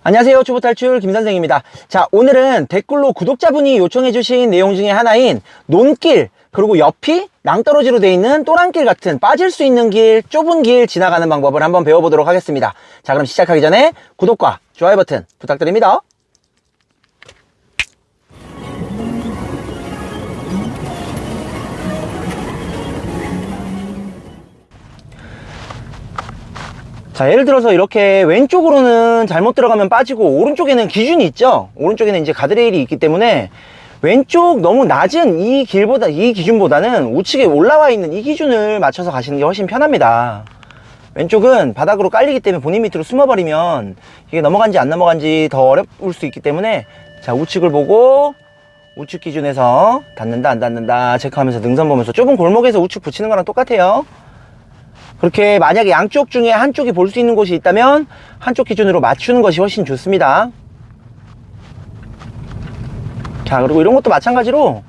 안녕하세요. 초보탈출 김선생입니다. 자, 오늘은 댓글로 구독자분이 요청해주신 내용 중에 하나인 논길, 그리고 옆이 낭떠러지로 되어 있는 또랑길 같은 빠질 수 있는 길, 좁은 길 지나가는 방법을 한번 배워보도록 하겠습니다. 자, 그럼 시작하기 전에 구독과 좋아요 버튼 부탁드립니다. 자, 예를 들어서 이렇게 왼쪽으로는 잘못 들어가면 빠지고 오른쪽에는 기준이 있죠. 오른쪽에는 이제 가드레일이 있기 때문에 왼쪽 너무 낮은 이 기준보다는 우측에 올라와 있는 이 기준을 맞춰서 가시는 게 훨씬 편합니다. 왼쪽은 바닥으로 깔리기 때문에 본인 밑으로 숨어버리면 이게 넘어간지 안 넘어간지 더 어려울 수 있기 때문에, 자, 우측을 보고 우측 기준에서 닿는다 안 닿는다 체크하면서 능선 보면서 좁은 골목에서 우측 붙이는 거랑 똑같아요. 그렇게 만약에 양쪽 중에 한쪽이 볼 수 있는 곳이 있다면 한쪽 기준으로 맞추는 것이 훨씬 좋습니다. 자, 그리고 이런 것도 마찬가지로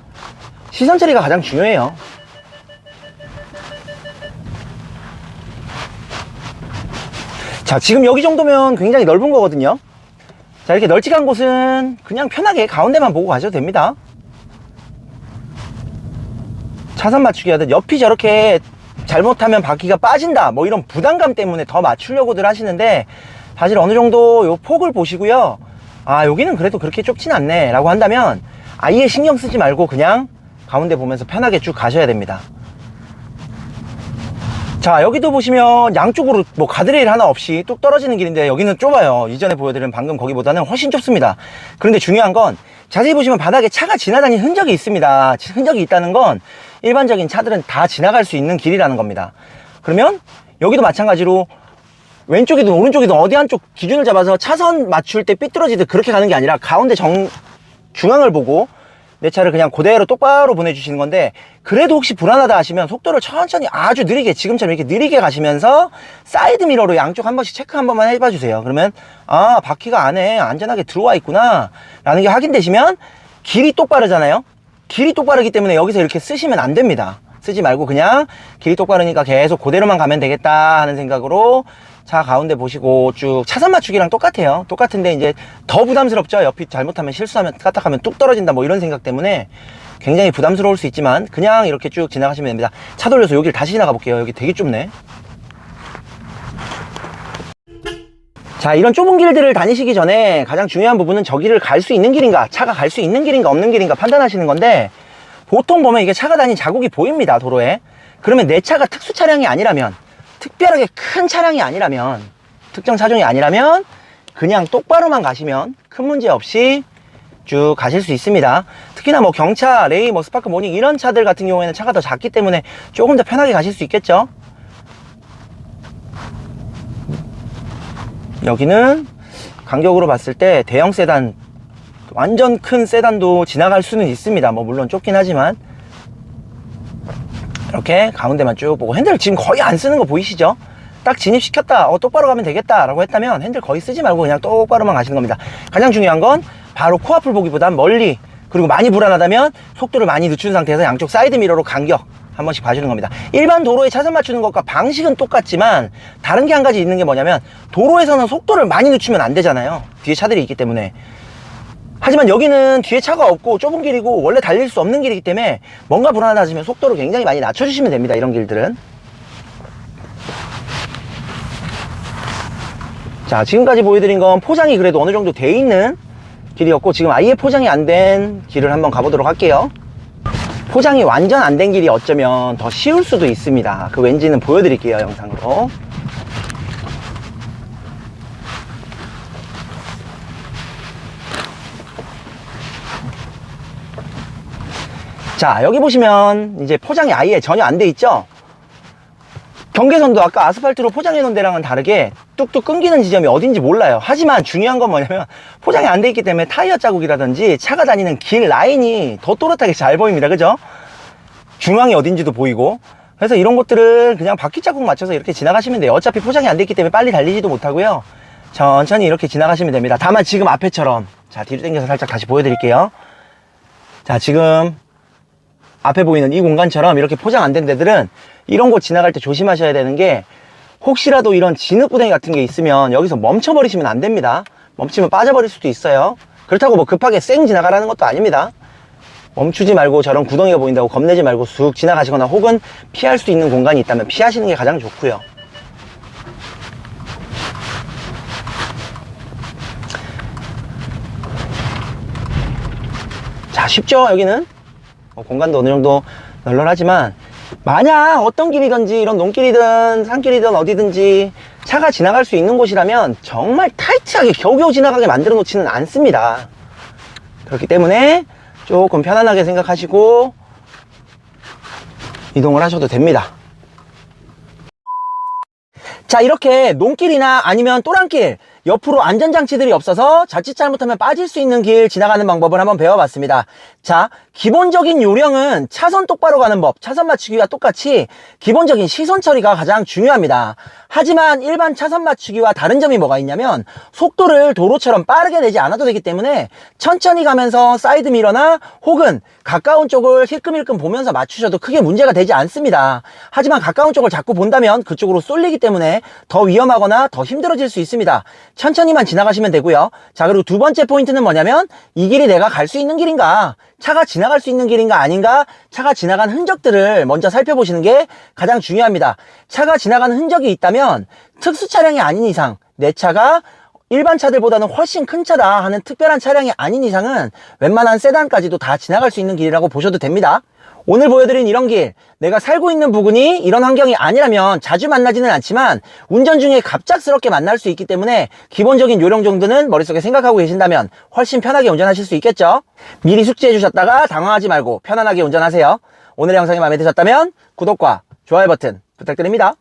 시선 처리가 가장 중요해요. 자, 지금 여기 정도면 굉장히 넓은 거거든요. 자, 이렇게 널찍한 곳은 그냥 편하게 가운데만 보고 가셔도 됩니다. 차선 맞추기 하듯 옆이 저렇게 잘못하면 바퀴가 빠진다 뭐 이런 부담감 때문에 더 맞추려고들 하시는데, 사실 어느 정도 요 폭을 보시고요, 아, 여기는 그래도 그렇게 좁진 않네 라고 한다면 아예 신경 쓰지 말고 그냥 가운데 보면서 편하게 쭉 가셔야 됩니다. 자, 여기도 보시면 양쪽으로 뭐 가드레일 하나 없이 뚝 떨어지는 길인데 여기는 좁아요. 이전에 보여드린 방금 거기보다는 훨씬 좁습니다. 그런데 중요한 건 자세히 보시면 바닥에 차가 지나다닌 흔적이 있습니다. 흔적이 있다는 건 일반적인 차들은 다 지나갈 수 있는 길이라는 겁니다. 그러면 여기도 마찬가지로 왼쪽이든 오른쪽이든 어디 한쪽 기준을 잡아서 차선 맞출 때 삐뚤어지듯 그렇게 가는 게 아니라 가운데 중앙을 보고 내 차를 그냥 그대로 똑바로 보내주시는 건데, 그래도 혹시 불안하다 하시면 속도를 천천히 아주 느리게, 지금처럼 이렇게 느리게 가시면서 사이드 미러로 양쪽 한 번씩 체크 한 번만 해봐 주세요. 그러면 아, 바퀴가 안에 안전하게 들어와 있구나 라는 게 확인되시면, 길이 똑바르잖아요. 길이 똑바르기 때문에 여기서 이렇게 쓰시면 안 됩니다. 쓰지 말고 그냥 길이 똑바르니까 계속 그대로만 가면 되겠다 하는 생각으로 차 가운데 보시고 쭉 차선 맞추기랑 똑같아요. 똑같은데 이제 더 부담스럽죠. 옆이 잘못하면 실수하면 까딱하면 뚝 떨어진다 뭐 이런 생각 때문에 굉장히 부담스러울 수 있지만 그냥 이렇게 쭉 지나가시면 됩니다. 차 돌려서 여기를 다시 지나가 볼게요. 여기 되게 좁네. 자, 이런 좁은 길들을 다니시기 전에 가장 중요한 부분은 저 길을 갈 수 있는 길인가, 차가 갈 수 있는 길인가 없는 길인가 판단하시는 건데, 보통 보면 이게 차가 다닌 자국이 보입니다, 도로에. 그러면 내 차가 특수 차량이 아니라면, 특별하게 큰 차량이 아니라면, 특정 차종이 아니라면 그냥 똑바로만 가시면 큰 문제 없이 쭉 가실 수 있습니다. 특히나 뭐 경차, 레이, 뭐 스파크, 모닝 이런 차들 같은 경우에는 차가 더 작기 때문에 조금 더 편하게 가실 수 있겠죠. 여기는 간격으로 봤을 때 대형 세단, 완전 큰 세단도 지나갈 수는 있습니다. 뭐 물론 좁긴 하지만 이렇게 가운데만 쭉 보고, 핸들 지금 거의 안 쓰는 거 보이시죠? 딱 진입시켰다, 똑바로 가면 되겠다 라고 했다면 핸들 거의 쓰지 말고 그냥 똑바로만 가시는 겁니다. 가장 중요한 건 바로 코앞을 보기보단 멀리, 그리고 많이 불안하다면 속도를 많이 늦춘 상태에서 양쪽 사이드 미러로 간격 한 번씩 봐주는 겁니다. 일반 도로에 차선 맞추는 것과 방식은 똑같지만 다른 게 한 가지 있는 게 뭐냐면, 도로에서는 속도를 많이 늦추면 안 되잖아요. 뒤에 차들이 있기 때문에. 하지만 여기는 뒤에 차가 없고 좁은 길이고 원래 달릴 수 없는 길이기 때문에 뭔가 불안하다 하시면 속도를 굉장히 많이 낮춰주시면 됩니다. 이런 길들은. 자, 지금까지 보여드린 건 포장이 그래도 어느 정도 돼 있는 길이었고, 지금 아예 포장이 안 된 길을 한번 가보도록 할게요. 포장이 완전 안 된 길이 어쩌면 더 쉬울 수도 있습니다. 그 왠지는 보여드릴게요, 영상으로. 자, 여기 보시면 이제 포장이 아예 전혀 안 돼 있죠. 경계선도 아까 아스팔트로 포장해 놓은 데랑은 다르게 뚝뚝 끊기는 지점이 어딘지 몰라요. 하지만 중요한 건 뭐냐면, 포장이 안 돼 있기 때문에 타이어 자국이라든지 차가 다니는 길 라인이 더 또렷하게 잘 보입니다. 그죠? 중앙이 어딘지도 보이고. 그래서 이런 것들을 그냥 바퀴 자국 맞춰서 이렇게 지나가시면 돼요. 어차피 포장이 안 돼 있기 때문에 빨리 달리지도 못하고요. 천천히 이렇게 지나가시면 됩니다. 다만 지금 앞에처럼, 자, 뒤로 당겨서 살짝 다시 보여드릴게요. 자, 지금 앞에 보이는 이 공간처럼 이렇게 포장 안 된 데들은 이런 곳 지나갈 때 조심하셔야 되는 게, 혹시라도 이런 진흙구덩이 같은 게 있으면 여기서 멈춰버리시면 안 됩니다. 멈추면 빠져버릴 수도 있어요. 그렇다고 뭐 급하게 쌩 지나가라는 것도 아닙니다. 멈추지 말고 저런 구덩이가 보인다고 겁내지 말고 쑥 지나가시거나 혹은 피할 수 있는 공간이 있다면 피하시는 게 가장 좋고요. 자, 쉽죠 여기는? 공간도 어느 정도 널널하지만 만약 어떤 길이든지 이런 논길이든 산길이든 어디든지 차가 지나갈 수 있는 곳이라면 정말 타이트하게 겨우겨우 지나가게 만들어 놓지는 않습니다. 그렇기 때문에 조금 편안하게 생각하시고 이동을 하셔도 됩니다. 자, 이렇게 논길이나 아니면 또랑길 옆으로 안전장치들이 없어서 자칫 잘못하면 빠질 수 있는 길 지나가는 방법을 한번 배워봤습니다. 자, 기본적인 요령은 차선 똑바로 가는 법, 차선 맞추기와 똑같이 기본적인 시선 처리가 가장 중요합니다. 하지만 일반 차선 맞추기와 다른 점이 뭐가 있냐면 속도를 도로처럼 빠르게 내지 않아도 되기 때문에 천천히 가면서 사이드 미러나 혹은 가까운 쪽을 힐끔힐끔 보면서 맞추셔도 크게 문제가 되지 않습니다. 하지만 가까운 쪽을 자꾸 본다면 그쪽으로 쏠리기 때문에 더 위험하거나 더 힘들어질 수 있습니다. 천천히만 지나가시면 되고요. 자, 그리고 두 번째 포인트는 뭐냐면 이 길이 내가 갈 수 있는 길인가, 차가 지나갈 수 있는 길인가 아닌가, 차가 지나간 흔적들을 먼저 살펴보시는 게 가장 중요합니다. 차가 지나간 흔적이 있다면 특수 차량이 아닌 이상, 내 차가 일반 차들보다는 훨씬 큰 차다 하는 특별한 차량이 아닌 이상은 웬만한 세단까지도 다 지나갈 수 있는 길이라고 보셔도 됩니다. 오늘 보여드린 이런 길, 내가 살고 있는 부근이 이런 환경이 아니라면 자주 만나지는 않지만 운전 중에 갑작스럽게 만날 수 있기 때문에 기본적인 요령 정도는 머릿속에 생각하고 계신다면 훨씬 편하게 운전하실 수 있겠죠. 미리 숙지해 주셨다가 당황하지 말고 편안하게 운전하세요. 오늘의 영상이 마음에 드셨다면 구독과 좋아요 버튼 부탁드립니다.